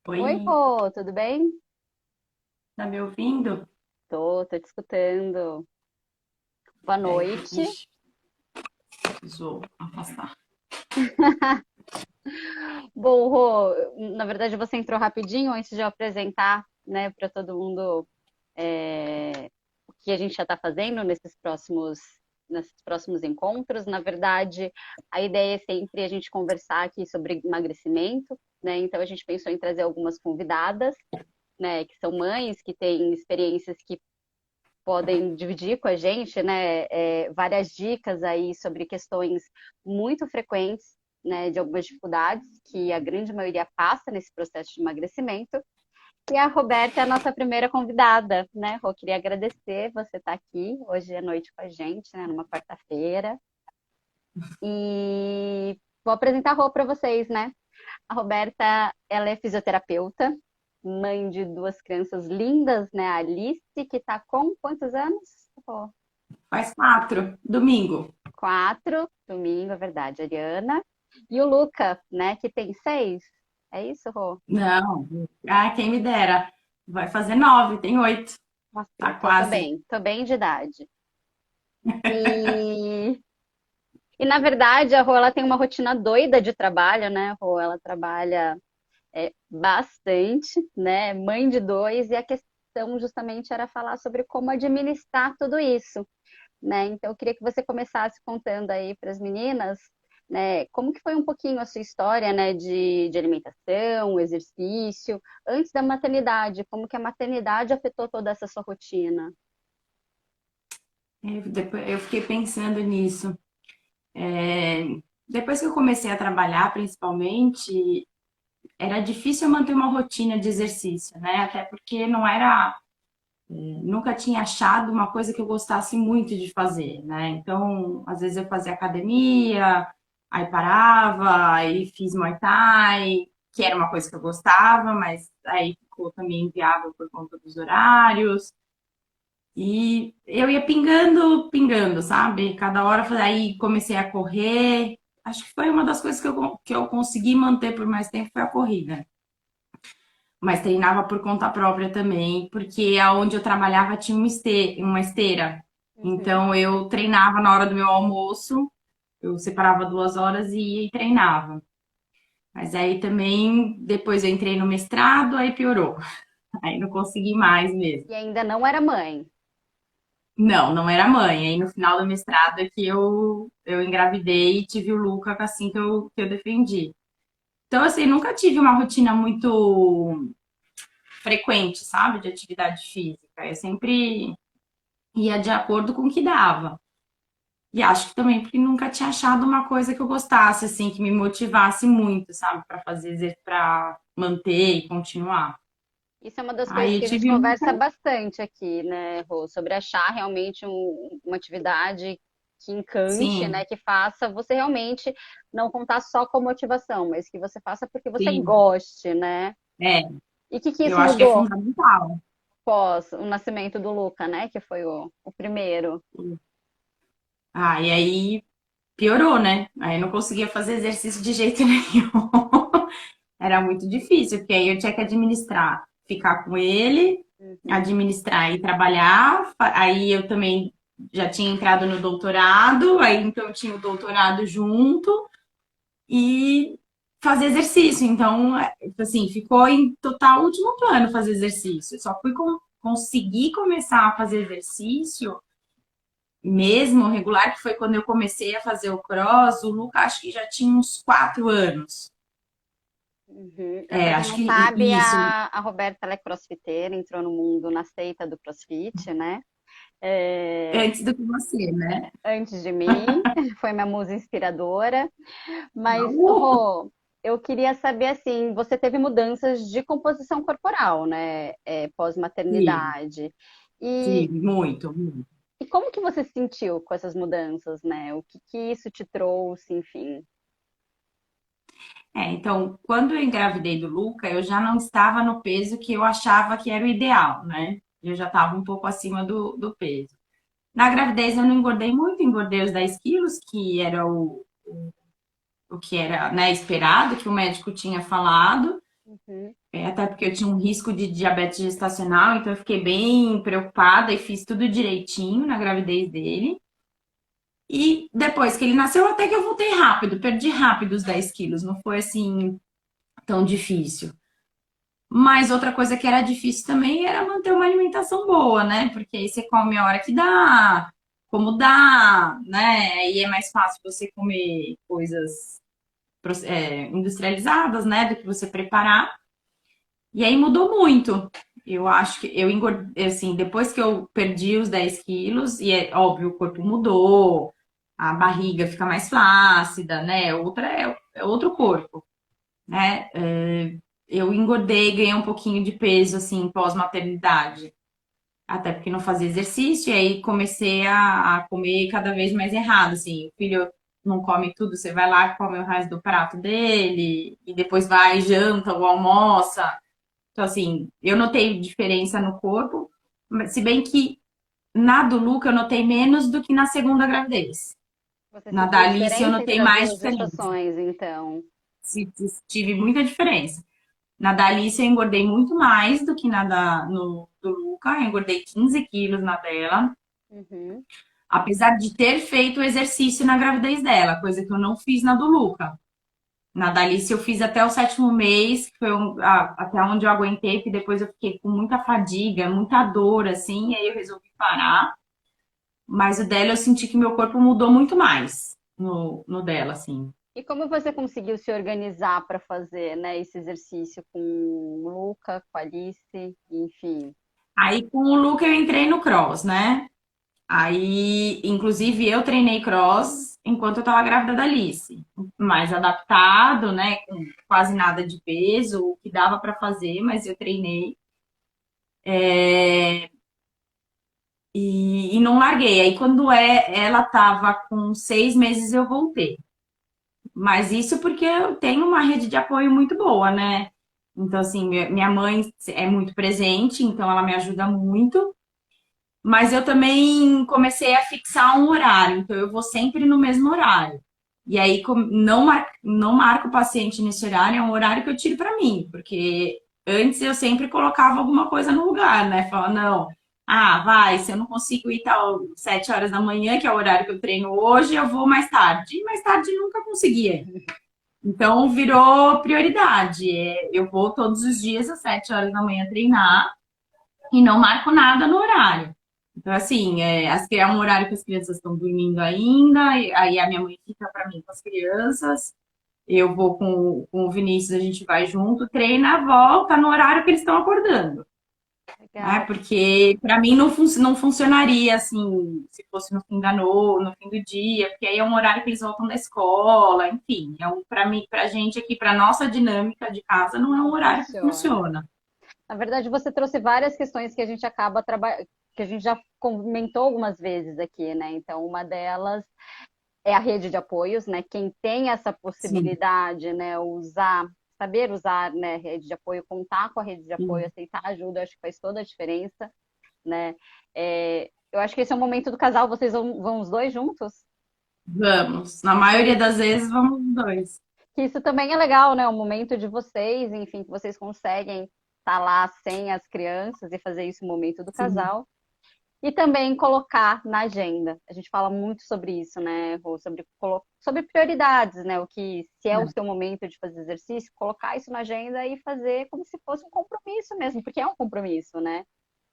Oi, Oi, Rô, tudo bem? tá me ouvindo? Tô te escutando. Boa É, noite. ixi, preciso afastar. Bom, Rô, na verdade você entrou rapidinho antes de eu apresentar, né, para todo mundo o que a gente já está fazendo nesses próximos encontros. Na verdade, a ideia é sempre a gente conversar aqui sobre emagrecimento, né? Então a gente pensou em trazer algumas convidadas, né, que são mães que têm experiências que podem dividir com a gente, né, várias dicas aí sobre questões muito frequentes, né, de algumas dificuldades que a grande maioria passa nesse processo de emagrecimento. E a Roberta é a nossa primeira convidada, né, Rô? Queria agradecer você estar aqui hoje à noite com a gente, né, numa quarta-feira. E vou apresentar a Rô para vocês, né? A Roberta, ela é fisioterapeuta, mãe de duas crianças lindas, né? A Alice, que está com quantos anos? Rô? Faz 4, domingo. 4, domingo, é verdade, Ariana. E o Luca, né, que tem 6. É isso, Rô? Não, quem me dera. Vai fazer 9, tem 8. Nossa, Tá então quase. tô bem de idade. E, e na verdade, a Rô, ela tem uma rotina doida de trabalho, né, Rô? Ela trabalha bastante, né, mãe de dois, e a questão justamente era falar sobre como administrar tudo isso, né? Então eu queria que você começasse contando aí para as meninas, né, como que foi um pouquinho a sua história, né, de alimentação, exercício, antes da maternidade, como que a maternidade afetou toda essa sua rotina? Eu fiquei pensando nisso. É, Depois que eu comecei a trabalhar, principalmente, era difícil eu manter uma rotina de exercício, né? Até porque não era, nunca tinha achado uma coisa que eu gostasse muito de fazer, né? Então, às vezes eu fazia academia, aí parava, aí fiz Muay Thai, que era uma coisa que eu gostava, mas aí ficou também inviável por conta dos horários. E eu ia pingando, pingando, sabe? Cada hora, aí comecei a correr. Acho que foi uma das coisas que eu consegui manter por mais tempo foi a corrida. Mas treinava por conta própria também, porque aonde eu trabalhava tinha uma esteira. Uhum. Então eu treinava na hora do meu almoço, eu separava 2 horas e ia e treinava. Mas aí também, depois eu entrei no mestrado, aí piorou. Aí não consegui mais mesmo. E ainda não era mãe. Não, não era mãe. Aí no final do mestrado é que eu engravidei e tive o Luca assim que eu defendi. Então, assim, nunca tive uma rotina muito frequente, sabe, de atividade física. Eu sempre ia de acordo com o que dava. E acho que também porque nunca tinha achado uma coisa que eu gostasse, assim, que me motivasse muito, sabe, para fazer, para manter e continuar. Isso é uma das coisas Aí que eu a gente tive conversa muita. bastante aqui, né, Rô? Sobre achar realmente uma atividade que encante, né, Sim, que faça você realmente não contar só com motivação, mas que você faça porque você sim. goste, né? É, E o que que eu isso acho que é mudou fundamental. pós o nascimento do Luca, né? Que foi o primeiro. E aí piorou, né? Aí não conseguia fazer exercício de jeito nenhum. Era muito difícil, porque aí eu tinha que administrar, ficar com ele, Uhum. administrar e trabalhar. Aí eu também já tinha entrado no doutorado, aí então eu tinha o doutorado junto e fazer exercício. Então, assim, ficou em total último plano fazer exercício. Só fui conseguir começar a fazer exercício mesmo regular, que foi quando eu comecei a fazer o cross. O Luca acho que já tinha uns 4 anos. Uhum. Para quem Acho não que sabe, isso, a Roberta ela é crossfiteira, entrou no mundo na seita do CrossFit, né? É, antes do que você, né? antes de mim, foi minha musa inspiradora. Mas, Uh, Rô, eu queria saber assim, você teve mudanças de composição corporal, né? sim, Pós-maternidade. sim, E, muito, muito. e como que você se sentiu com essas mudanças, né? O que que isso te trouxe, enfim? Então, quando eu engravidei do Luca, eu já não estava no peso que eu achava que era o ideal, né? Eu já estava um pouco acima do peso. Na gravidez eu não engordei muito, engordei os 10 quilos, que era o que era, né, esperado, que o médico tinha falado. Uhum. Até porque eu tinha um risco de diabetes gestacional, então eu fiquei bem preocupada e fiz tudo direitinho na gravidez dele. E depois que ele nasceu, até que eu voltei rápido, perdi rápido os 10 quilos, não foi assim tão difícil. Mas outra coisa que era difícil também era manter uma alimentação boa, né? Porque aí você come a hora que dá, como dá, né? Aí é mais fácil você comer coisas industrializadas, né? Do que você preparar. E aí mudou muito. Eu acho que eu engordei, assim, depois que eu perdi os 10 quilos, e é óbvio, o corpo mudou, a barriga fica mais flácida, né? É outro corpo, né? Eu engordei, ganhei um pouquinho de peso, assim, pós-maternidade. Até porque não fazia exercício, e aí comecei a comer cada vez mais errado, assim. O filho não come tudo, você vai lá, come o resto do prato dele, e depois vai, janta ou almoça. Então, assim, eu notei diferença no corpo, se bem que na do Luca eu notei menos do que na segunda gravidez. Você Na da sentiu Alice eu diferença notei entre as mais duas diferença. gestações, então? Tive muita diferença. Na da Alice eu engordei muito mais do que do Luca. Eu engordei 15 quilos na dela. Uhum. Apesar de ter feito o exercício na gravidez dela, coisa que eu não fiz na do Luca. Na da Alice eu fiz até o sétimo mês, que foi até onde eu aguentei, porque depois eu fiquei com muita fadiga, muita dor, assim, e aí eu resolvi parar. Mas o dela eu senti que meu corpo mudou muito mais no dela, assim. E como você conseguiu se organizar para fazer, né, esse exercício com o Luca, com a Alice, enfim? Aí com o Luca eu entrei no cross, né? Aí, inclusive, eu treinei cross enquanto eu tava grávida da Alice. Mais adaptado, né? Com quase nada de peso, o que dava para fazer, mas eu treinei. E não larguei. Aí, quando ela tava com 6 meses, eu voltei. Mas isso porque eu tenho uma rede de apoio muito boa, né? Então, assim, minha mãe é muito presente, então ela me ajuda muito. Mas eu também comecei a fixar um horário, então eu vou sempre no mesmo horário. E aí não marco o paciente nesse horário, é um horário que eu tiro para mim, porque antes eu sempre colocava alguma coisa no lugar, né? Falava, não, vai, se eu não consigo ir tal 7 horas da manhã, que é o horário que eu treino hoje, eu vou mais tarde. E mais tarde nunca conseguia. Então virou prioridade. Eu vou todos os dias às 7 horas da manhã treinar e não marco nada no horário. Então, assim, é um horário que as crianças estão dormindo ainda, e aí a minha mãe fica para mim com as crianças, eu vou com o Vinícius, a gente vai junto, treina, volta no horário que eles estão acordando. Né? Legal. Porque para mim não funcionaria assim, se fosse no fim da noite, no fim do dia, porque aí é um horário que eles voltam da escola, enfim, para mim, pra gente aqui, para nossa dinâmica de casa, não é um Não horário que funciona. funciona. Na verdade, você trouxe várias questões que a gente acaba trabalhando, que a gente já comentou algumas vezes aqui, né? Então, uma delas é a rede de apoios, né? Quem tem essa Sim, possibilidade, né? Saber usar, né? Rede de apoio, contar com a rede de apoio, sim. aceitar ajuda, acho que faz toda a diferença, né? Eu acho que esse é o momento do casal, vocês vão os dois juntos? Vamos. Na maioria das vezes, vamos os dois. Que isso também é legal, né? O momento de vocês, enfim, que vocês conseguem estar lá sem as crianças e fazer isso no momento do Sim, casal. E também colocar na agenda. A gente fala muito sobre isso, né, Rô? Sobre prioridades, né? O que, se é o seu momento de fazer exercício, colocar isso na agenda e fazer como se fosse um compromisso mesmo, porque é um compromisso, né?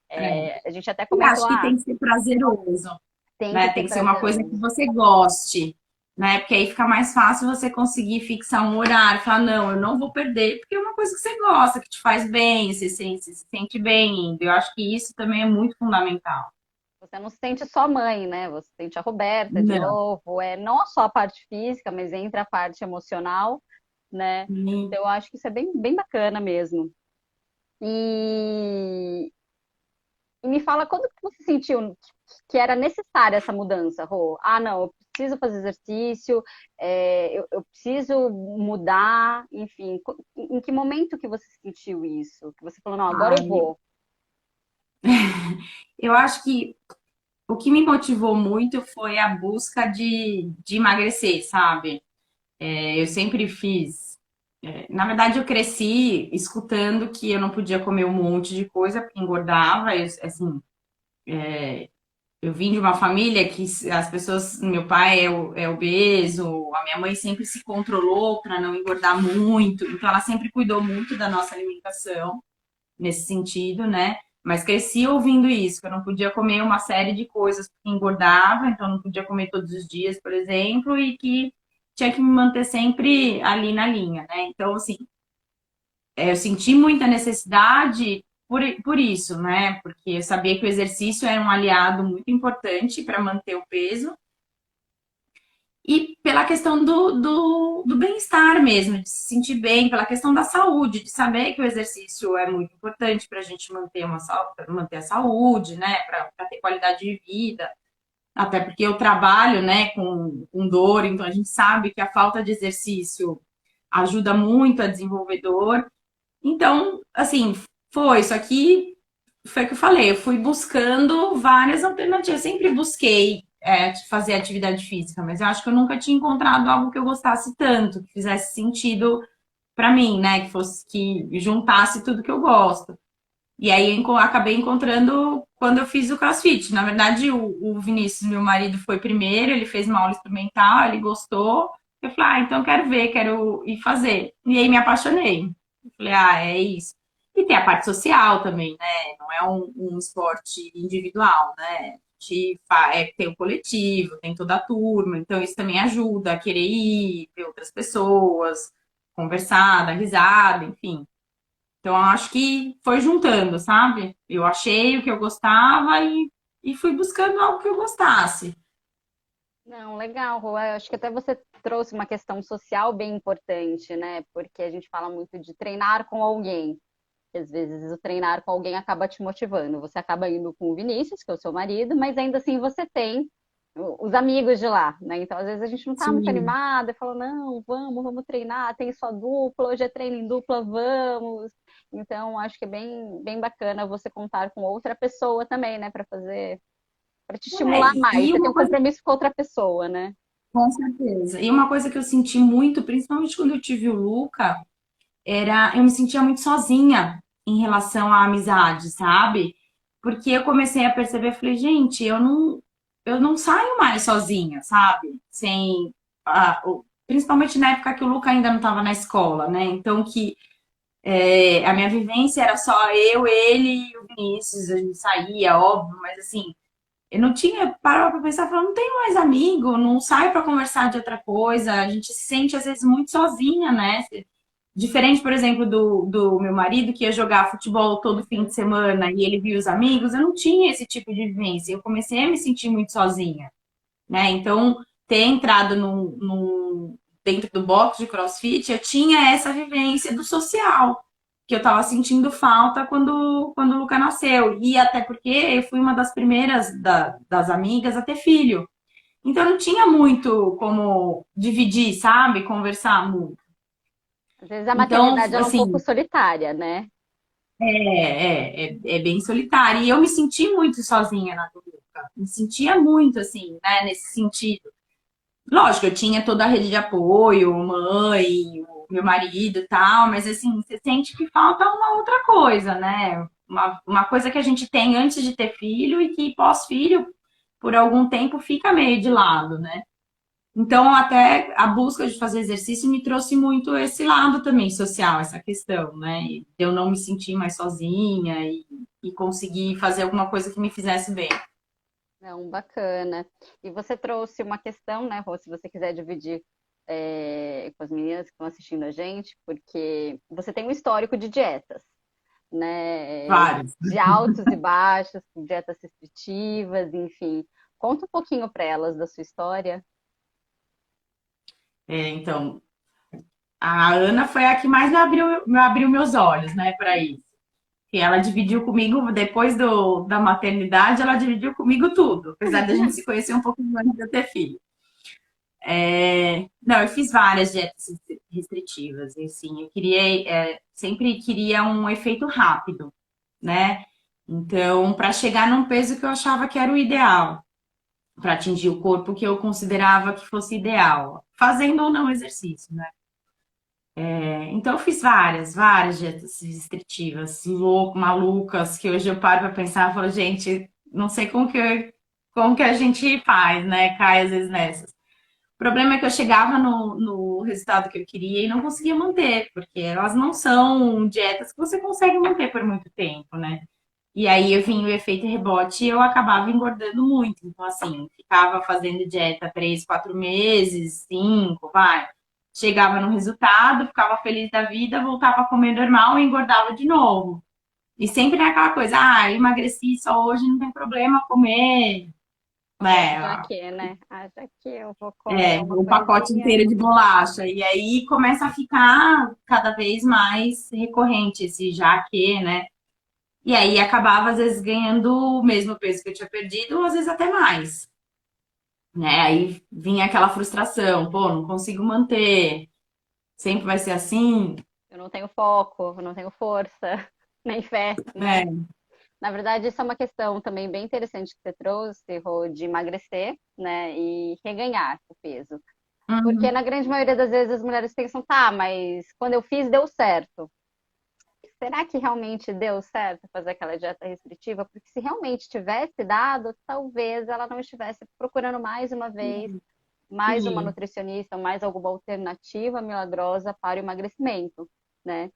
é. A gente até E comentou, acho que tem que ser prazeroso, tem que né? ser Tem que ser uma coisa que prazeroso. você goste, né? Porque aí fica mais fácil você conseguir fixar um horário, falar, não, eu não vou perder, porque é uma coisa que você gosta, que te faz bem, se sente bem indo. Eu acho que isso também é muito fundamental. Você não se sente só mãe, né? Você sente a Roberta de Não. novo, não só a parte física, mas entra a parte emocional, né? Sim. Então, eu acho que isso é bem, bem bacana mesmo. E, E me fala quando que você sentiu que era necessária essa mudança, Rô? Ah, não, eu preciso fazer exercício, eu preciso mudar, enfim. Em que momento que você sentiu isso? Que você falou, não, agora eu Ai, vou. eu acho que o que me motivou muito foi a busca de emagrecer, sabe? Eu sempre fiz. Na verdade, eu cresci escutando que eu não podia comer um monte de coisa porque engordava. Assim, eu vim de uma família que as pessoas, meu pai é obeso, a minha mãe sempre se controlou para não engordar muito, então ela sempre cuidou muito da nossa alimentação nesse sentido, né? Mas cresci ouvindo isso, que eu não podia comer uma série de coisas que engordava, então não podia comer todos os dias, por exemplo, e que tinha que me manter sempre ali na linha, né? Então, assim, eu senti muita necessidade por isso, né? Porque eu sabia que o exercício era um aliado muito importante para manter o peso e pela questão do bem-estar mesmo, de se sentir bem, pela questão da saúde, de saber que o exercício é muito importante para a gente manter a saúde, né? Para ter qualidade de vida. Até porque eu trabalho, né, com dor, então a gente sabe que a falta de exercício ajuda muito a desenvolver dor. Então, assim, só que foi o que eu falei, eu fui buscando várias alternativas, eu sempre busquei fazer atividade física, mas eu acho que eu nunca tinha encontrado algo que eu gostasse tanto, que fizesse sentido para mim, né, que juntasse tudo que eu gosto. E aí acabei encontrando quando eu fiz o CrossFit. Na verdade, o Vinícius, meu marido, foi primeiro, ele fez uma aula experimental, ele gostou. Eu falei, então eu quero ver, quero ir fazer. E aí me apaixonei. Eu falei, é isso. E tem a parte social também, né? Não é um esporte individual, né? Tem o coletivo, tem toda a turma, então isso também ajuda a querer ir, ver outras pessoas, conversar, dar risada, enfim. Então, eu acho que foi juntando, sabe? Eu achei o que eu gostava e fui buscando algo que eu gostasse. Não, legal, Rô. Eu acho que até você trouxe uma questão social bem importante, né? Porque a gente fala muito de treinar com alguém. Às vezes o treinar com alguém acaba te motivando. Você acaba indo com o Vinícius, que é o seu marido, mas ainda assim você tem os amigos de lá, né? Então, às vezes a gente não tá muito Sim. animada e fala, não, vamos treinar, tem só dupla, hoje é treino em dupla, vamos. Então, acho que é bem bacana você contar com outra pessoa também, né, para fazer, para te estimular mais. E Você tem uma um coisa, compromisso com outra pessoa, né? com certeza. E uma coisa que eu senti muito, principalmente quando eu tive o Luca, eu me sentia muito sozinha em relação à amizade, sabe? Porque eu comecei a perceber, falei, gente, eu não saio mais sozinha, sabe? Principalmente na época que o Luca ainda não estava na escola, né? Então que a minha vivência era só eu, ele e o Vinícius, a gente saía, óbvio, mas assim, eu não tinha, parava pra pensar, falando, não tenho mais amigo, não saio pra conversar de outra coisa, a gente se sente às vezes muito sozinha, né? Diferente, por exemplo, do meu marido, que ia jogar futebol todo fim de semana e ele via os amigos, eu não tinha esse tipo de vivência. Eu comecei a me sentir muito sozinha, né? Então, ter entrado dentro do box de CrossFit, eu tinha essa vivência do social, que eu tava sentindo falta quando o Luca nasceu. E até porque eu fui uma das primeiras das amigas a ter filho. Então, não tinha muito como dividir, sabe? Conversar muito. Às vezes a Então, maternidade ela é um pouco assim, solitária, né? é bem solitária. E eu me senti muito sozinha na Luca. Me sentia muito, assim, né, nesse sentido. Lógico, eu tinha toda a rede de apoio, mãe, o meu marido e tal, mas assim, você sente que falta uma outra coisa, né? Uma coisa que a gente tem antes de ter filho e que pós-filho, por algum tempo, fica meio de lado, né? Então, até a busca de fazer exercício me trouxe muito esse lado também social, essa questão, né? De eu não me sentir mais sozinha e conseguir fazer alguma coisa que me fizesse bem. Não, bacana. E você trouxe uma questão, né, Rô, se você quiser dividir com as meninas que estão assistindo a gente, porque você tem um histórico de dietas, né, Vários. de altos e baixos, dietas restritivas, enfim. Conta um pouquinho para elas da sua história. Então, a Ana foi a que mais me abriu meus olhos, né, para isso. Que ela dividiu comigo, depois da maternidade, ela dividiu comigo tudo, apesar da gente se conhecer um pouco antes de eu ter filho. Não, eu fiz várias dietas restritivas, e assim, eu sempre queria um efeito rápido, né? Então, para chegar num peso que eu achava que era o ideal, para atingir o corpo que eu considerava que fosse ideal, fazendo ou não exercício, né? Então eu fiz várias dietas restritivas, malucas, que hoje eu paro para pensar e falo, gente, não sei como que a gente faz, né? Cai às vezes nessas. O problema é que eu chegava no resultado que eu queria e não conseguia manter, porque elas não são dietas que você consegue manter por muito tempo, né? E aí eu vinha o efeito rebote e eu acabava engordando muito. Então, assim, ficava fazendo dieta 3, 4 meses, 5, vai. Chegava no resultado, ficava feliz da vida, voltava a comer normal e engordava de novo. E sempre naquela coisa, emagreci só hoje, não tem problema comer, Já né? que, né? Já que eu vou comer uma O pacote coisinha. inteiro de bolacha. E aí começa a ficar cada vez mais recorrente esse já que, né? E aí acabava, às vezes, ganhando o mesmo peso que eu tinha perdido, ou às vezes até mais, né? Aí vinha aquela frustração, pô, não consigo manter, sempre vai ser assim, Eu não tenho foco, eu não tenho força, nem fé, né? né? Na verdade, isso é uma questão também bem interessante que você trouxe, Rô, de emagrecer, né, e reganhar o peso. Porque Uhum. na grande maioria das vezes as mulheres pensam, tá, mas quando eu fiz deu certo. Será que realmente deu certo fazer aquela dieta restritiva? Porque se realmente tivesse dado, talvez ela não estivesse procurando mais uma vez mais uma Sim, nutricionista, mais alguma alternativa milagrosa para o emagrecimento, né?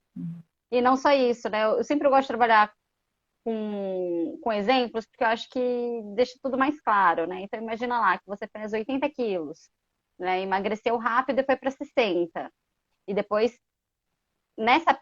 E não só isso, né? Eu sempre gosto de trabalhar com exemplos, porque eu acho que deixa tudo mais claro, né? Então, imagina lá que você pesa 80 quilos, né? Emagreceu rápido e foi para 60. E depois, nessa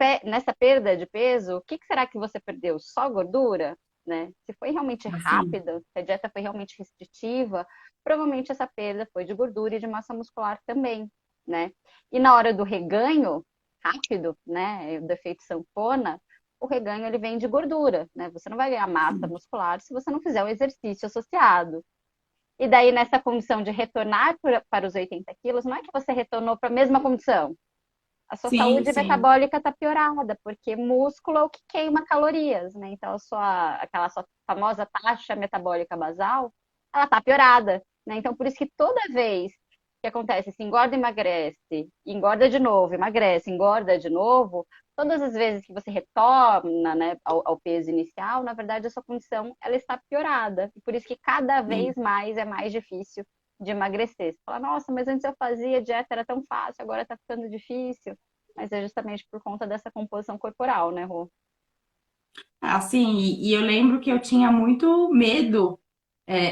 perda de peso, o que será que você perdeu? Só gordura? Né? Se foi realmente assim, rápida, se a dieta foi realmente restritiva, provavelmente essa perda foi de gordura e de massa muscular também, né? E na hora do reganho rápido, né, do efeito sanfona, o reganho ele vem de gordura, né? Você não vai ganhar massa muscular se você não fizer o exercício associado. E daí, nessa condição de retornar para os 80 quilos, não é que você retornou para a mesma condição. A sua sim, saúde sim. metabólica está piorada, porque músculo é o que queima calorias, né? Então, aquela sua famosa taxa metabólica basal, ela está piorada, né? Então, por isso que toda vez que acontece, se engorda, emagrece, engorda de novo, emagrece, engorda de novo, todas as vezes que você retorna, né, ao peso inicial, na verdade, a sua condição ela está piorada. E por isso que cada vez Sim. mais é mais difícil de emagrecer. Você fala, nossa, mas antes eu fazia dieta, era tão fácil, agora está ficando difícil. Mas é justamente por conta dessa composição corporal, né, Rô? Assim, e eu lembro que eu tinha muito medo,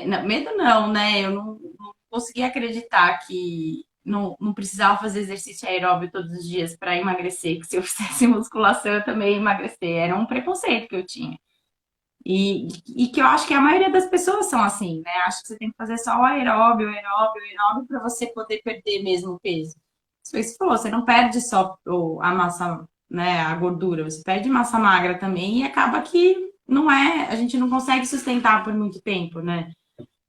não, medo não, né? Eu não conseguia acreditar que não precisava fazer exercício aeróbio todos os dias para emagrecer, que se eu fizesse musculação eu também ia emagrecer. Era um preconceito que eu tinha. E que eu acho que a maioria das pessoas são assim, né? Acho que você tem que fazer só o aeróbio para você poder perder mesmo o peso. Você falou, você não perde só a massa, né, a gordura, você perde massa magra também e acaba que não é, a gente não consegue sustentar por muito tempo, né?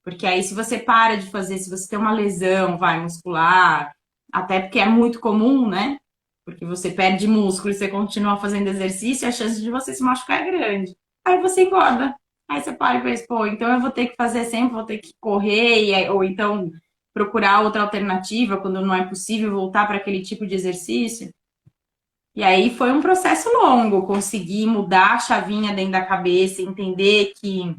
Porque aí se você para de fazer, se você tem uma lesão, vai muscular, até porque é muito comum, né? Porque você perde músculo e você continua fazendo exercício, a chance de você se machucar é grande. Aí você engorda. Aí você para e pensa, pô, então eu vou ter que fazer sempre, vou ter que correr, ou então procurar outra alternativa quando não é possível voltar para aquele tipo de exercício. E aí foi um processo longo, conseguir mudar a chavinha dentro da cabeça, entender que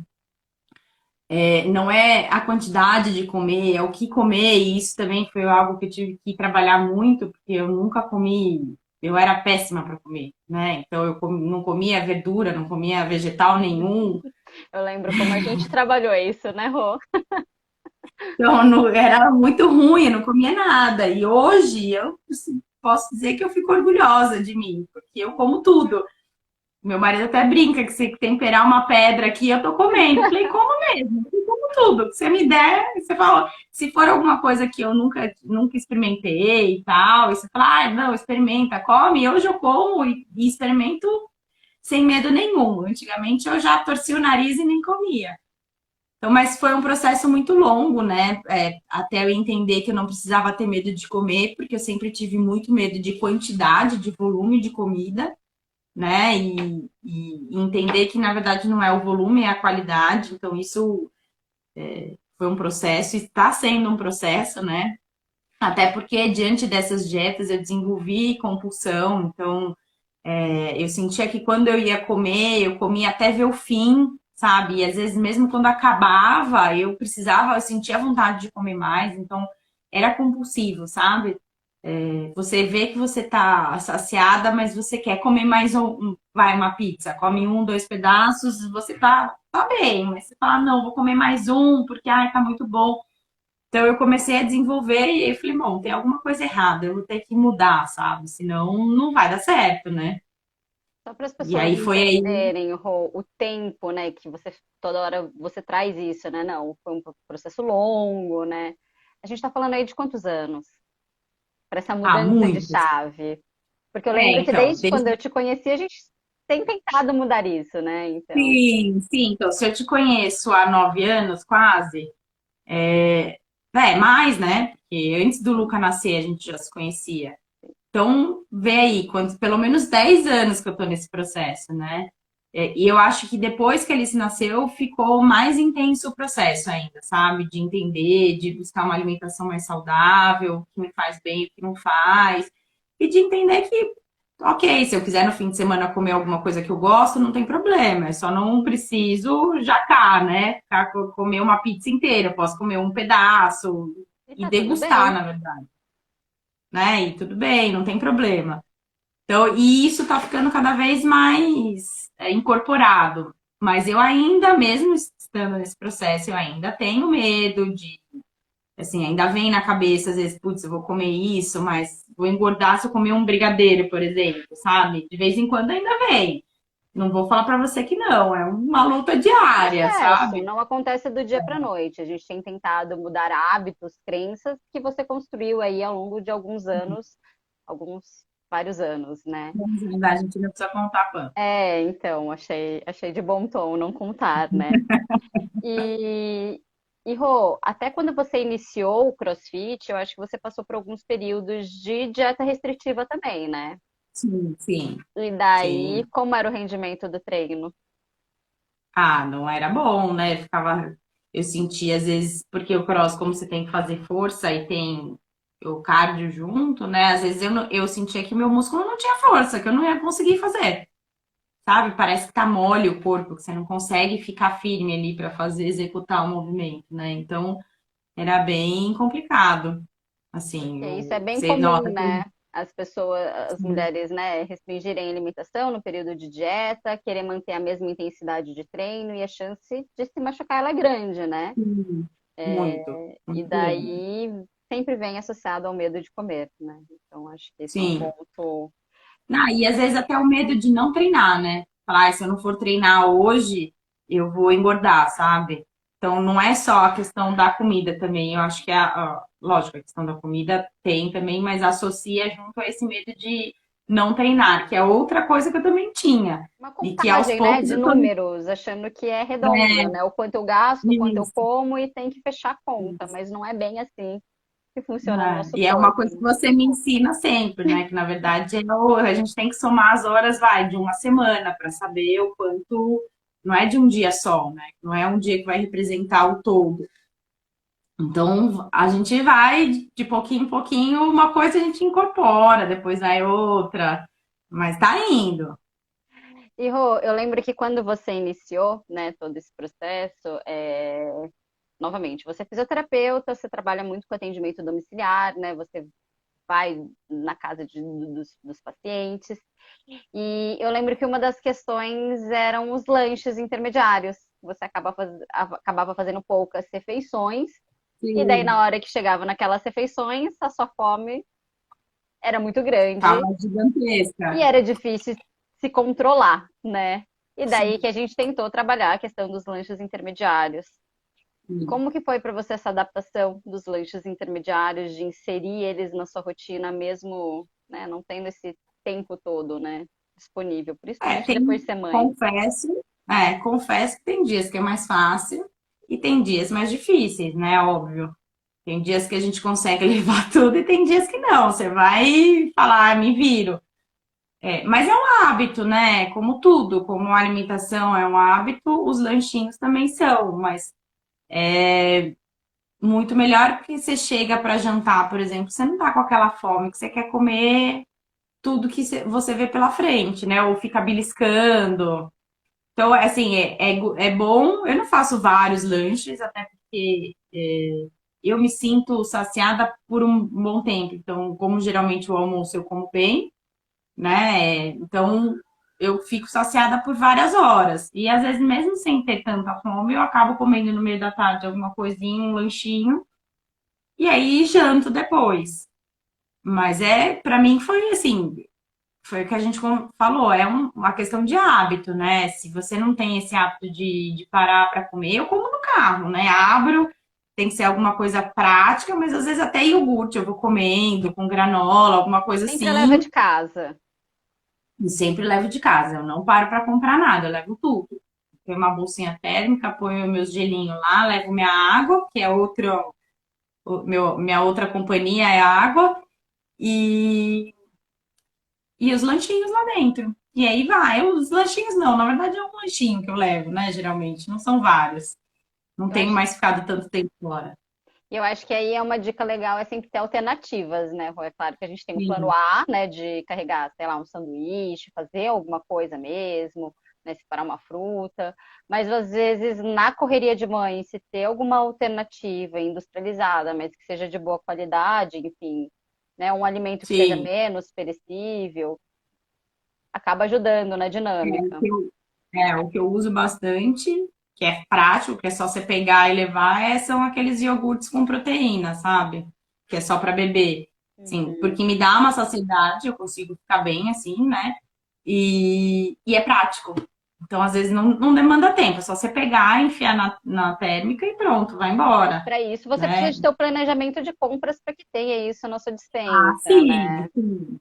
não é a quantidade de comer, é o que comer, e isso também foi algo que eu tive que trabalhar muito, porque eu nunca comi, eu era péssima para comer, né? Então não comia verdura, não comia vegetal nenhum, Eu lembro como a gente trabalhou isso, né, Rô? então era muito ruim, eu não comia nada. E hoje eu assim, posso dizer que eu fico orgulhosa de mim, porque eu como tudo. Meu marido até brinca que se temperar uma pedra aqui, eu tô comendo. Eu falei, como mesmo? Eu como tudo. Se você me der, você fala, se for alguma coisa que eu nunca experimentei e tal, e você fala, não, experimenta, come. Hoje eu como e experimento sem medo nenhum. Antigamente eu já torcia o nariz e nem comia. Então, mas foi um processo muito longo, né? Até eu entender que eu não precisava ter medo de comer, porque eu sempre tive muito medo de quantidade, de volume de comida, né? E entender que, na verdade, não é o volume, é a qualidade. Então, isso foi um processo, está sendo um processo, né? Até porque diante dessas dietas eu desenvolvi compulsão, então eu sentia que quando eu ia comer, eu comia até ver o fim, sabe? E às vezes mesmo quando acabava, eu sentia vontade de comer mais, então era compulsivo, sabe? Você vê que você tá saciada, mas você quer comer mais vai, uma pizza, come um, dois pedaços, você tá bem, mas você fala, não, vou comer mais um, porque ai, tá muito bom. Então eu comecei a desenvolver e eu falei, bom, tem alguma coisa errada, eu vou ter que mudar, sabe? Senão não vai dar certo, né? Só para as E pessoas aí foi aí, entenderem, Rô, o tempo, né, que você toda hora você traz isso, né? Não, foi um processo longo, né? A gente está falando aí de quantos anos para essa mudança de muitos. chave? Porque eu lembro que Então, desde quando eu te conheci, a gente tem tentado mudar isso, né? Então, sim, sim. Então, se eu te conheço há 9 anos, quase, mais, né? Porque antes do Luca nascer a gente já se conhecia. Então, vê aí, pelo menos 10 anos que eu tô nesse processo, né? E eu acho que depois que ele se nasceu, ficou mais intenso o processo ainda, sabe? De entender, de buscar uma alimentação mais saudável, o que me faz bem, o que não faz. E de entender que, ok, se eu quiser no fim de semana comer alguma coisa que eu gosto, não tem problema. Eu só não preciso jacar, né? Comer uma pizza inteira. Eu posso comer um pedaço e e tá tudo degustar, bem. na verdade, né? E tudo bem, não tem problema. Então, e isso está ficando cada vez mais incorporado. Mas eu ainda, mesmo estando nesse processo, eu ainda tenho medo de, assim, ainda vem na cabeça, às vezes, putz, eu vou comer isso, mas vou engordar se eu comer um brigadeiro, por exemplo, sabe? De vez em quando ainda vem. Não vou falar para você que não, é uma luta diária, Processo, sabe? não acontece do dia para noite. A gente tem tentado mudar hábitos, crenças que você construiu aí ao longo de alguns anos, alguns vários anos, né? A gente não precisa contar quanto. É, então, achei de bom tom não contar, né? E, Rô, até quando você iniciou o CrossFit, eu acho que você passou por alguns períodos de dieta restritiva também, né? Sim, sim, E daí, sim. como era o rendimento do treino? Ah, não era bom, né? Eu sentia às vezes, porque o cross, como você tem que fazer força e tem o cardio junto, né? Às vezes eu sentia que meu músculo não tinha força, que eu não ia conseguir fazer, sabe? Parece que tá mole o corpo, que você não consegue ficar firme ali para fazer, executar o movimento, né? Então, era bem complicado. Assim, E isso é bem você nota comum, que né? As pessoas, as mulheres, né, restringirem a alimentação no período de dieta, querer manter a mesma intensidade de treino e a chance de se machucar ela é grande, né? muito, E muito grande. daí sempre vem associado ao medo de comer, né? Então acho que esse é um Sim. ponto. Ah, e às vezes até o medo de não treinar, né? Falar, "Ai, se eu não for treinar hoje, eu vou engordar, sabe? Então não é só a questão da comida também. Eu acho que lógico, a questão da comida tem também, mas associa junto a esse medo de não treinar, que é outra coisa que eu também tinha. Uma E que aos contagem, né, poucos de eu tô. números, achando que é redondo, né? O quanto eu gasto, o quanto eu Nisso. como e tem que fechar a conta, mas não é bem assim que funciona no nosso E é uma corpo, coisa que né? você me ensina sempre, né? Que na verdade a gente tem que somar as horas, vai, de uma semana para saber o quanto. Não é de um dia só, né? Não é um dia que vai representar o todo. Então a gente vai de pouquinho em pouquinho, uma coisa a gente incorpora, depois vai outra, mas tá indo. E Rô, eu lembro que quando você iniciou, né, todo esse processo, novamente, você é fisioterapeuta, você trabalha muito com atendimento domiciliar, né? Você vai na casa dos pacientes. E eu lembro que uma das questões eram os lanches intermediários. Você acabava fazendo poucas refeições, e daí Sim, na hora que chegava naquelas refeições, a sua fome era muito grande tava e gigantesca. era difícil se controlar, né? E daí que Sim. a gente tentou trabalhar a questão dos lanches intermediários. Como que foi para você essa adaptação dos lanches intermediários, de inserir eles na sua rotina mesmo, né, não tendo esse tempo todo, né, disponível, principalmente depois de ser mãe? Confesso, confesso que tem dias que é mais fácil e tem dias mais difíceis, né? Óbvio. Tem dias que a gente consegue levar tudo e tem dias que não. Você vai falar, "Ah, me viro." Mas é um hábito, né? Como tudo, como a alimentação é um hábito, os lanchinhos também são. Mas muito melhor porque você chega para jantar, por exemplo, você não tá com aquela fome que você quer comer tudo que você vê pela frente, né? Ou fica beliscando. Então, assim, é bom. Eu não faço vários lanches, até porque eu me sinto saciada por um bom tempo. Então, como geralmente o almoço eu como bem, né? Então, eu fico saciada por várias horas. E às vezes, mesmo sem ter tanta fome, eu acabo comendo no meio da tarde alguma coisinha, um lanchinho, e aí janto depois. Mas para mim foi assim, foi o que a gente falou, uma questão de hábito, né? Se você não tem esse hábito de parar para comer, eu como no carro, né? Abro, tem que ser alguma coisa prática, mas às vezes até iogurte eu vou comendo, com granola, alguma coisa Sempre leva assim. de casa. E sempre levo de casa, eu não paro para comprar nada, eu levo tudo. Tenho uma bolsinha térmica, ponho meus gelinhos lá, levo minha água, que é minha outra companhia é a água, e os lanchinhos lá dentro. E aí vai. Os lanchinhos não, na verdade é um lanchinho que eu levo, né? Geralmente, não são vários. Não Eu tenho acho, mais ficado tanto tempo fora. eu acho que aí é uma dica legal, é sempre ter alternativas, né, Rô? É claro que a gente tem o plano Sim, A, né, de carregar, sei lá, um sanduíche, fazer alguma coisa mesmo, né, separar uma fruta, mas às vezes na correria de mãe, se ter alguma alternativa industrializada, mas que seja de boa qualidade, enfim, né, um alimento que seja sim. menos perecível, acaba ajudando na É o dinâmica. que eu, o que eu uso bastante, que é prático, que é só você pegar e levar, são aqueles iogurtes com proteína, sabe? Que é só para beber. Sim, Uhum. porque me dá uma saciedade, eu consigo ficar bem assim, né? E é prático. Então, às vezes, não demanda tempo, é só você pegar, enfiar na térmica e pronto, vai E embora, para isso você precisa né? de ter o planejamento de compras para que tenha isso na sua Ah, despensa, sim, né? sim.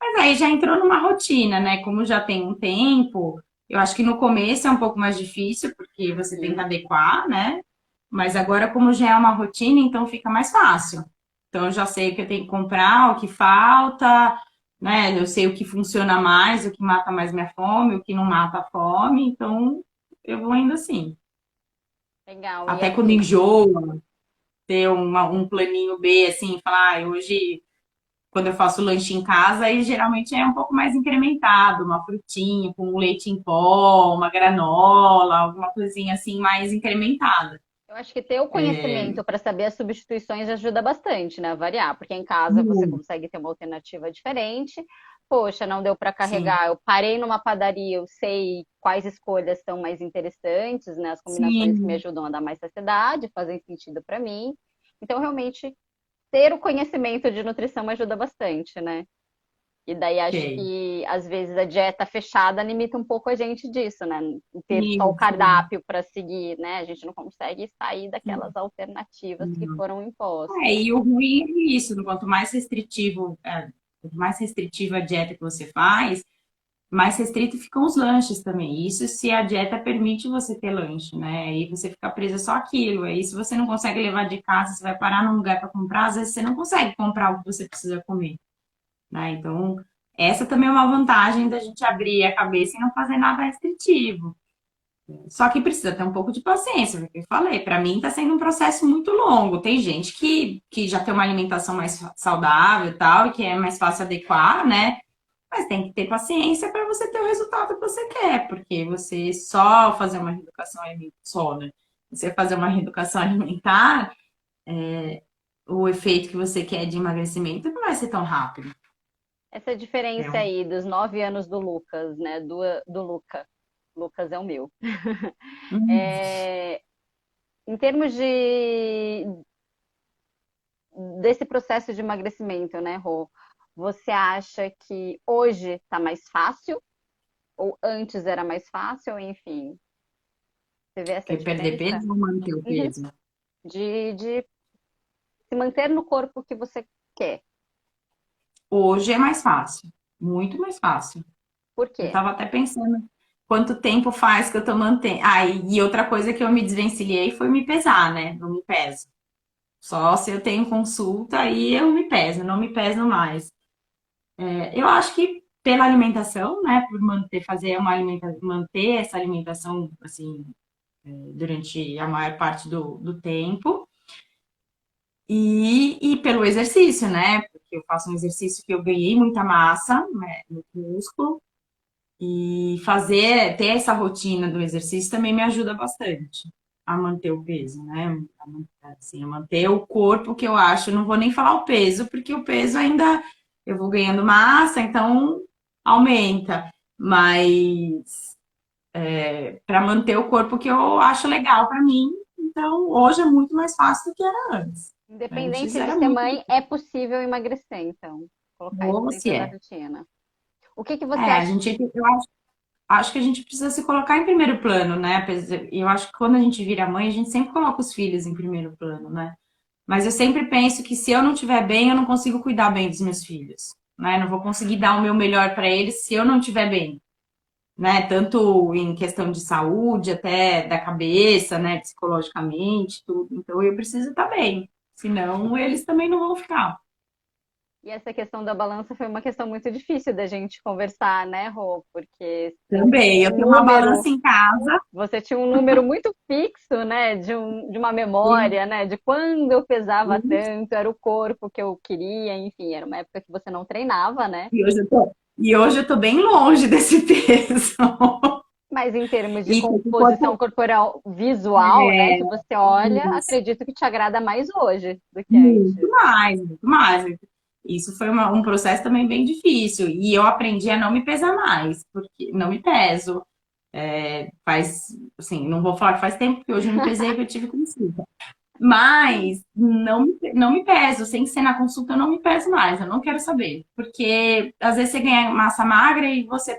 Mas aí já entrou numa rotina, né? Como já tem um tempo, eu acho que no começo é um pouco mais difícil, porque você tem que Uhum. adequar, né? Mas agora, como já é uma rotina, então fica mais fácil. Então, eu já sei o que eu tenho que comprar, o que falta, né? Eu sei o que funciona mais, o que mata mais minha fome, o que não mata a fome. Então, eu vou indo assim. Legal. E Até quando assim, enjoa, ter um planinho B, assim, falar, hoje quando eu faço lanche em casa, aí geralmente é um pouco mais incrementado, uma frutinha com um leite em pó, uma granola, alguma coisinha assim mais incrementada. eu acho que ter o conhecimento para saber as substituições ajuda bastante, né? A variar, porque em casa você consegue ter uma alternativa diferente. Poxa, não deu para Sim, carregar. Eu parei numa padaria, eu sei quais escolhas são mais interessantes, né? As combinações que me sim, ajudam a dar mais saciedade, fazem sentido para mim. Então, realmente, ter o conhecimento de nutrição ajuda bastante, né? E daí acho ok. que às vezes a dieta fechada limita um pouco a gente disso, né? Ter só o Sim, sim, cardápio para seguir, né? A gente não consegue sair daquelas alternativas que sim. foram impostas. E o ruim é isso, quanto mais restritiva a dieta que você faz, mais restrito ficam os lanches também. Isso se a dieta permite você ter lanche, né? Aí você fica presa só aquilo. Aí se você não consegue levar de casa, você vai parar num lugar para comprar, às vezes você não consegue comprar o que você precisa comer, né? Então, essa também é uma vantagem da gente abrir a cabeça e não fazer nada restritivo. Só que precisa ter um pouco de paciência, porque eu falei, para mim está sendo um processo muito longo. Tem gente que já tem uma alimentação mais saudável e tal, e que é mais fácil adequar, né? Mas tem que ter paciência para você ter o resultado que você quer, porque você só fazer uma reeducação alimentar, só, né? Você fazer uma reeducação alimentar, o efeito que você quer de emagrecimento não vai ser tão rápido. Essa É diferença um... aí dos 9 anos do Lucas, né? Do Luca. Lucas é o meu. É, em termos desse processo de emagrecimento, né, Rô? Você acha que hoje está mais fácil? Ou antes era mais fácil? Enfim, você vê essa Quer perder diferença? peso ou manter o Uhum. peso? De se manter no corpo que você quer. Hoje é mais fácil, muito mais fácil. Por Eu quê? estava até pensando quanto tempo faz que eu tô mantendo. Ah, e outra coisa que eu me desvencilhei foi me pesar, né? Não me peso. Só se eu tenho consulta, aí eu me peso, não me peso mais. Eu acho que pela alimentação, né, por manter essa alimentação assim durante a maior parte do tempo. E pelo exercício, né? Porque eu faço um exercício que eu ganhei muita massa, né, no músculo. E ter essa rotina do exercício também me ajuda bastante a manter o peso, né? Assim, a manter o corpo que eu acho, não vou nem falar o peso, porque o peso ainda eu vou ganhando massa, então aumenta. Mas para manter o corpo que eu acho legal para mim, então hoje é muito mais fácil do que era antes. Antes Independente de era ser muito mãe, é possível emagrecer, então. Colocar isso boa, se dentro da é. rotina. O que que você A acha? gente, eu acho que a gente precisa se colocar em primeiro plano, né? E eu acho que quando a gente vira mãe, a gente sempre coloca os filhos em primeiro plano, né? Mas eu sempre penso que se eu não estiver bem, eu não consigo cuidar bem dos meus filhos, né? Não vou conseguir dar o meu melhor para eles se eu não estiver bem, né? Tanto em questão de saúde, até da cabeça, né? Psicologicamente, tudo. Então eu preciso estar bem, senão eles também não vão ficar. E essa questão da balança foi uma questão muito difícil da gente conversar, né, Rô? Porque você Também, tinha eu um tenho uma número, balança em casa. muito fixo, né, de uma memória, né, de quando eu pesava tanto, era o corpo que eu queria, enfim, era uma época que você não treinava, né? E hoje eu tô bem longe desse peso. Mas em termos de E com o composição corpo corporal visual, né, que você olha, isso, acredito que te agrada mais hoje do que muito antes. mais, muito mais. Isso foi um processo também bem difícil. E eu aprendi a não me pesar mais, porque não me peso. Faz, assim, não vou falar que faz tempo, porque hoje eu me pesei que eu tive consulta. Mas não me peso, sem ser na consulta, eu não me peso mais, eu não quero saber. Porque às vezes você ganha massa magra e você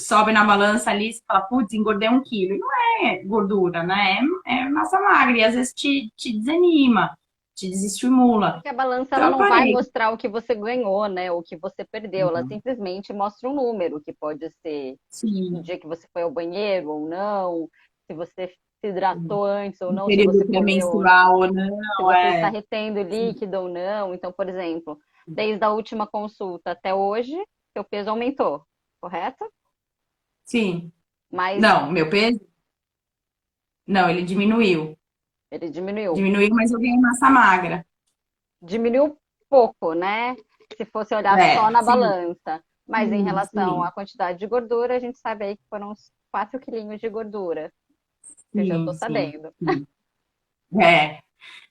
sobe na balança ali e fala, putz, engordei 1 quilo. E não é gordura, né? É massa magra. E às vezes te desanima, te desestimula. Porque a balança ela Então eu não vai parei. mostrar o que você ganhou, né? O que você perdeu. Ela simplesmente mostra um número, que pode ser o Sim, dia que você foi ao banheiro ou não, se você se hidratou antes ou um não, se período você comeu, pré-menstrual ou se não, você está é. retendo líquido ou não. Então, por exemplo, desde a última consulta até hoje, seu peso aumentou, correto? Sim. Mas Não, meu peso? Não, ele diminuiu. ele diminuiu. Diminuiu, mas eu ganhei massa magra. Diminuiu pouco, né? Se fosse olhar só na Sim, balança. Mas em relação à sim, quantidade de gordura, a gente sabe aí que foram uns 4 quilinhos de gordura, que eu já tô sim, sim, sabendo. sim. É.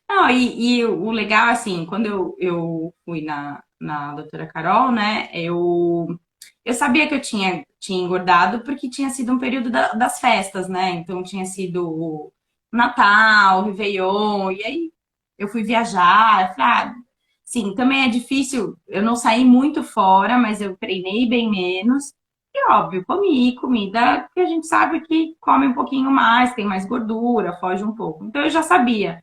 Não, e o legal, assim, quando eu fui na doutora Carol, né, eu sabia que eu tinha engordado porque tinha sido um período das festas, né? Então tinha sido o Natal, o Réveillon, e aí eu fui viajar. Eu falei, sim, também é difícil, eu não saí muito fora, mas eu treinei bem menos. E óbvio, comi comida que a gente sabe que come um pouquinho mais, tem mais gordura, foge um pouco. Então eu já sabia.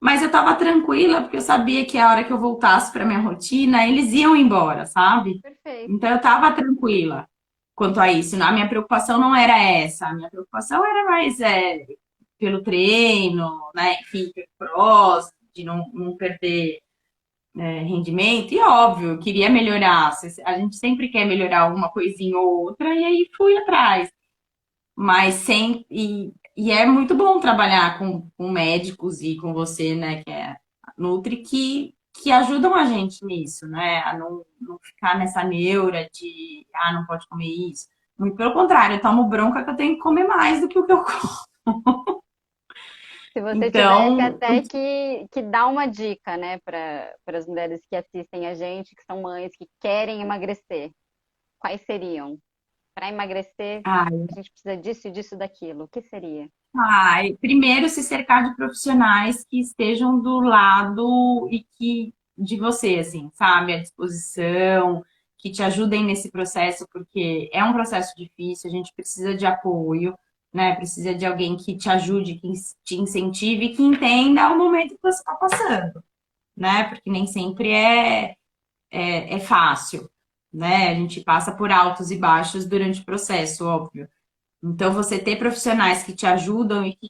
Mas eu estava tranquila, porque eu sabia que a hora que eu voltasse para minha rotina, eles iam embora, sabe? Perfeito. Então eu estava tranquila quanto a isso. A minha preocupação não era essa, a minha preocupação era mais pelo treino, né? Enfim, pelo cross, de não perder rendimento. E óbvio, eu queria melhorar. A gente sempre quer melhorar alguma coisinha ou outra, e aí fui atrás. Mas sem. E é muito bom trabalhar com médicos e com você, né, que é Nutri, que ajudam a gente nisso, né? A não ficar nessa neura de, não pode comer isso. Muito pelo contrário, eu tomo bronca que eu tenho que comer mais do que o que eu como. Se você tivesse Então, até que dar uma dica, né, para as mulheres que assistem a gente, que são mães, que querem emagrecer, quais seriam? Para emagrecer, ai, a gente precisa disso e disso daquilo. O que seria? primeiro se cercar de profissionais que estejam do lado e que de você, assim, sabe, à disposição, que te ajudem nesse processo, porque é um processo difícil, a gente precisa de apoio, né? Precisa de alguém que te ajude, que te incentive, que entenda o momento que você está passando, né? Porque nem sempre é fácil, né? A gente passa por altos e baixos durante o processo, óbvio. Então, você ter profissionais que te ajudam e que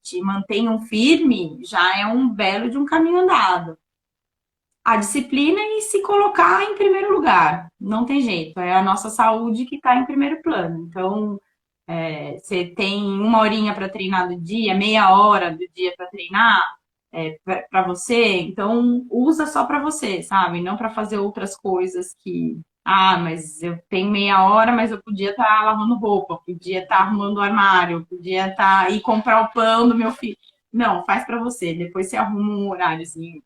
te mantenham firme já é um belo de um caminho andado. A disciplina e se colocar em primeiro lugar. Não tem jeito, é a nossa saúde que está em primeiro plano. Então, você tem 1 horinha para treinar do dia, meia hora do dia para treinar, para você, então usa só para você, sabe? Não para fazer outras coisas que, mas eu tenho meia hora, mas eu podia estar lavando roupa, podia estar arrumando o armário, podia estar ir comprar o pão do meu filho. Não, faz para você. Depois você arruma um horáriozinho.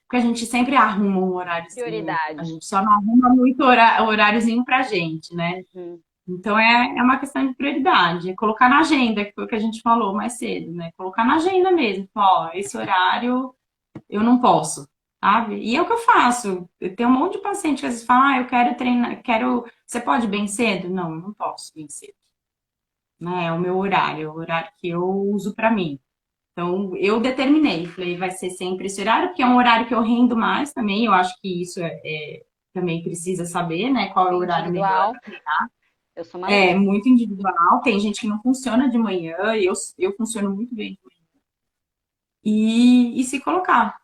Porque a gente sempre arruma um horáriozinho. A Prioridade. gente só não arruma muito horáriozinho pra gente, né? Uhum. Então é uma questão de prioridade, é colocar na agenda, que foi o que a gente falou mais cedo, né? Colocar na agenda mesmo, ó, esse horário eu não posso, sabe? E é o que eu faço. Eu tenho um monte de paciente que às vezes fala, eu quero treinar, quero. Você pode ir bem cedo? Não, eu não posso bem cedo. Né? É o meu horário, é o horário que eu uso para mim. Então, eu determinei, falei, vai ser sempre esse horário, porque é um horário que eu rendo mais também, eu acho que isso também precisa saber, né, qual é o horário melhor Individual, para treinar. eu sou uma É dessas. muito individual, tem gente que não funciona de manhã, eu funciono muito bem de manhã. E se colocar,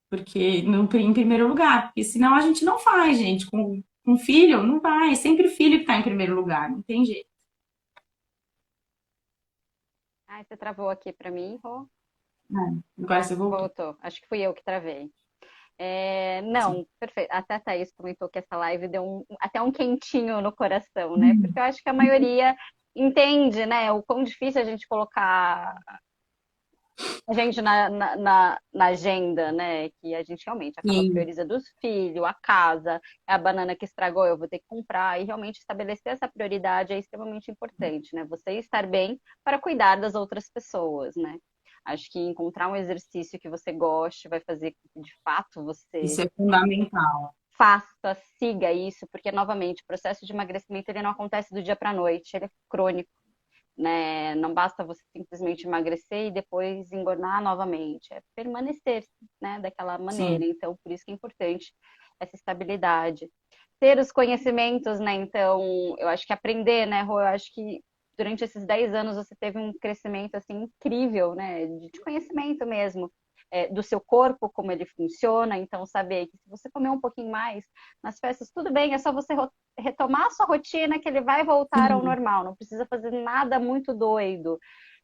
porque em primeiro lugar, porque senão a gente não faz, gente, com filho, não vai, é sempre o filho que está em primeiro lugar, não tem jeito. Ai, você travou aqui para mim, Rô? Né? Agora você voltou. Voltou. Acho que fui eu que travei. Sim. Não, perfeito. Até a Thaís comentou que essa live deu até um quentinho no coração, né? Porque eu acho que a maioria entende, né? O quão difícil a gente colocar a gente na agenda, né? Que a gente realmente acaba Sim, prioriza dos filhos, a casa, é a banana que estragou, eu vou ter que comprar. E realmente estabelecer essa prioridade é extremamente importante, né? Você estar bem para cuidar das outras pessoas, né? Acho que encontrar um exercício que você goste vai fazer com que, de fato, você isso é fundamental. faça, siga isso, porque, novamente, o processo de emagrecimento ele não acontece do dia para a noite, ele é crônico, né? Não basta você simplesmente emagrecer e depois engordar novamente, é permanecer, né, daquela maneira. Sim. Então, por isso que é importante essa estabilidade. Ter os conhecimentos, né? Então, eu acho que aprender, né, Rô? Eu acho que durante esses 10 anos você teve um crescimento, assim, incrível, né? De conhecimento mesmo. Do seu corpo, como ele funciona, então saber que se você comer um pouquinho mais nas festas, tudo bem, é só você retomar a sua rotina que ele vai voltar ao Sim. normal, não precisa fazer nada muito doido,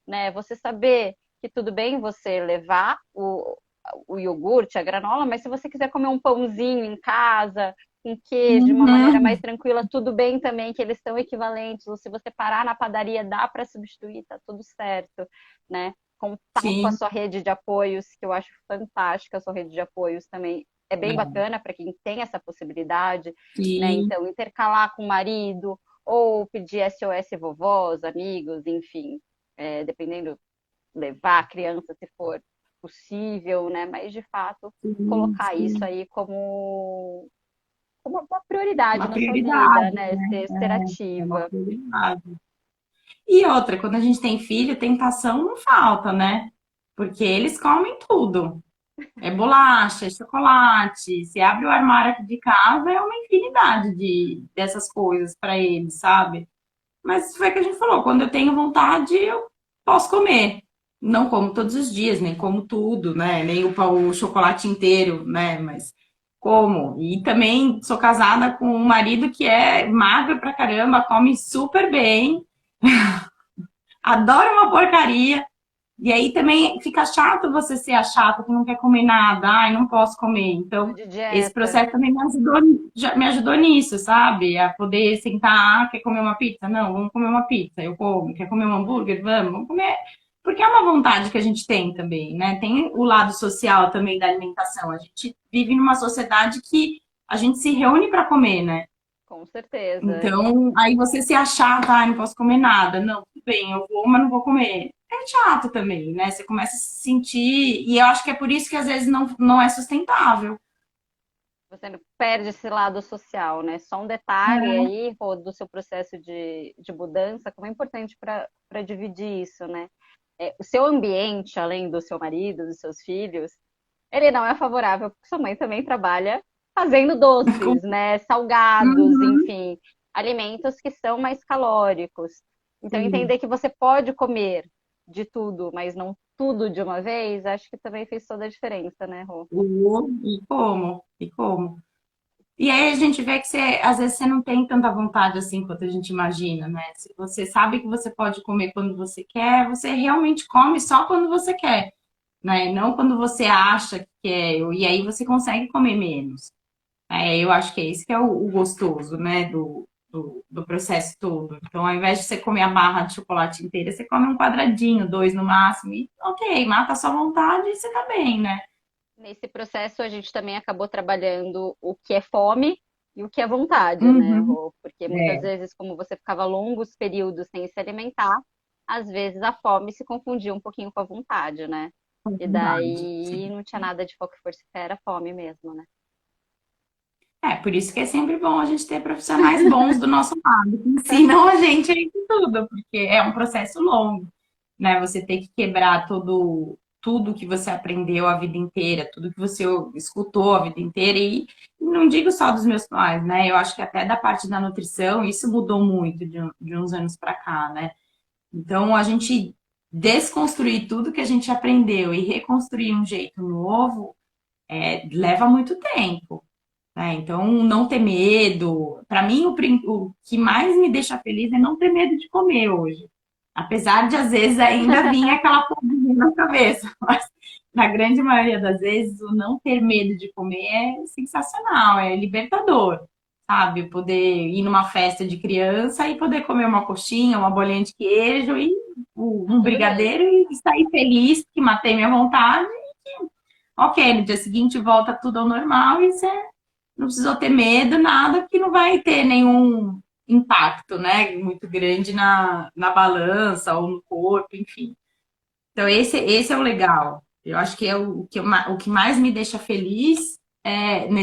né? Você saber que tudo bem você levar o iogurte, a granola, mas se você quiser comer um pãozinho em casa, com queijo, de uma maneira mais Uhum. tranquila, tudo bem também, que eles são equivalentes, ou se você parar na padaria, dá para substituir, tá tudo certo, né? Contar com a Sim, sua rede de apoios, que eu acho fantástica a sua rede de apoios também. É bem é, bacana para quem tem essa possibilidade, né? sim, Então, intercalar com o marido, ou pedir SOS vovós, amigos, enfim, dependendo, levar a criança se for possível, né? Mas de fato sim, colocar isso sim. aí como uma prioridade Uma na sua vida, prioridade, né? Ser é uma ativa. prioridade. E outra, quando a gente tem filho, tentação não falta, né? Porque eles comem tudo. É bolacha, é chocolate. Se abre o armário aqui de casa, é uma infinidade dessas coisas para eles, sabe? Mas foi o que a gente falou, quando eu tenho vontade, eu posso comer. Não como todos os dias, nem como tudo, né? Nem o chocolate inteiro, né? Mas como. E também sou casada com um marido que é magro pra caramba, come super bem, adora uma porcaria. E aí também fica chato você ser a chata que não quer comer nada, ai, não posso comer. Tô Então, de esse dieta. processo também me ajudou nisso, sabe? A poder sentar, quer comer uma pizza? Não, vamos comer uma pizza, eu como. Quer comer um hambúrguer? Vamos comer. Porque é uma vontade que a gente tem também, né? Tem o lado social também da alimentação. A gente vive numa sociedade que a gente se reúne para comer, né? Com certeza. Então, aí você se achar, tá, não posso comer nada. Não, tudo bem, eu vou, mas não vou comer. É chato também, né? Você começa a se sentir. E eu acho que é por isso que às vezes não é sustentável. Você não perde esse lado social, né? Só um detalhe aí, Rô, do seu processo de mudança, como é importante para dividir isso, né? O seu ambiente, além do seu marido, dos seus filhos, ele não é favorável, porque sua mãe também trabalha fazendo doces, né? Salgados, Uhum, enfim, alimentos que são mais calóricos. Então, sim. entender que você pode comer de tudo, mas não tudo de uma vez, acho que também fez toda a diferença, né, Rô? E como? E como? E aí a gente vê que você, às vezes você não tem tanta vontade assim quanto a gente imagina, né? Se você sabe que você pode comer quando você quer, você realmente come só quando você quer. né? E não quando você acha que quer, e aí você consegue comer menos. Eu acho que é isso que é o gostoso, né, do processo todo. Então, ao invés de você comer a barra de chocolate inteira, você come um quadradinho, dois no máximo, e ok, mata a sua vontade e você tá bem, né? Nesse processo, a gente também acabou trabalhando o que é fome e o que é vontade, né, Uhum. Rô? Porque muitas É, vezes, como você ficava longos períodos sem se alimentar, às vezes a fome se confundia um pouquinho com a vontade, né? é E verdade. daí não tinha nada de foco e força, era fome mesmo, né? Por isso que é sempre bom a gente ter profissionais bons do nosso lado, que ensinam a gente aí tudo, porque é um processo longo, né? Você tem que quebrar tudo que você aprendeu a vida inteira, tudo que você escutou a vida inteira, e não digo só dos meus pais, né? Eu acho que até da parte da nutrição, isso mudou muito de uns anos para cá, né? Então, a gente desconstruir tudo que a gente aprendeu e reconstruir um jeito novo, leva muito tempo. Então, não ter medo. Para mim, o que mais me deixa feliz é não ter medo de comer hoje. Apesar de, às vezes, ainda vir aquela pulguinha na cabeça. Mas, na grande maioria das vezes, o não ter medo de comer é sensacional, é libertador, sabe? Poder ir numa festa de criança e poder comer uma coxinha, uma bolinha de queijo e Tá um tudo bem. brigadeiro e sair feliz que matei minha vontade. Ok, no dia seguinte volta tudo ao normal e você não precisou ter medo, nada, porque não vai ter nenhum impacto, né, muito grande na balança ou no corpo, enfim. Então, esse é o legal. Eu acho que é o que mais me deixa feliz é